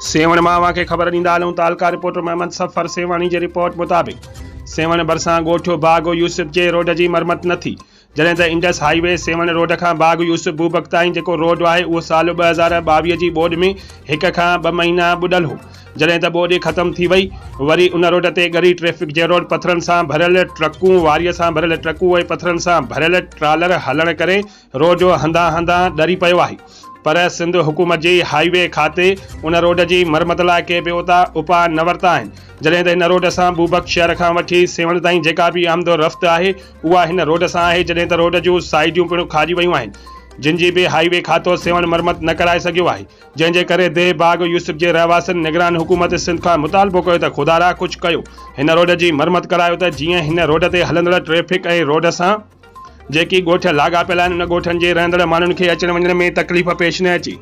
सेवण मां खे ख़बर ॾींदा हलूं। तालका रिपोर्टर मोहम्मद सफ़र सेवाणी जी रिपोर्ट मुताबिक़ सेवण भरिसां ॻोठियो बाग यूसुफ जे रोड जी मरमत न थी, जॾहिं त इंडस हाईवे सेवण रोड खां बाग यूसुफ बूबक ताईं जेको रोड आहे उहो साल 2022 जी ॿोॾि में 1 खां 2 महीना ॿुॾल हो। जॾहिं त ॿोॾि ख़तम थी वई, वरी उन रोड ते ॻरी ट्रैफ़िक जे रोड पथरनि सां भरियल ट्रकूं, वारीअ सां भरियल ट्रकूं ऐं पथरनि सां भरियल ट्रालर हलण करे रोड जो हंधा हंधा ॾरी पियो आहे। पर सिंध हुकूमत जी हाईवे खाते उन रोड जी मरमत लाइ के बि उपाय न वरिता आहिनि, जॾहिं त हिन रोड सां बूबक शहर खां वठी सेवण ताईं जेका बि आमदो रफ़्त आहे उहा हिन रोड सां आहे, जॾहिं त रोड जूं साइडियूं पिणु खाजी वियूं आहिनि, जिन जी बि हाईवे खातो सेवण मरमत न कराए सघियो आहे, जंहिंजे करे देह बाग यूसुफ जे रहवासियुनि निगरान हुकूमत सिंध खां मुतालबो कयो त ख़ुदारा कुझु कयो, हिन रोड जी मरमत करायो त जीअं हिन रोड ते हलंदड़ ट्रैफ़िक ऐं रोड सां जेकी ॻोठ लाॻापियल आहिनि उन ॻोठनि जे रहंदड़ माण्हुनि खे अचण वञण में तकलीफ़ पेश न अचे।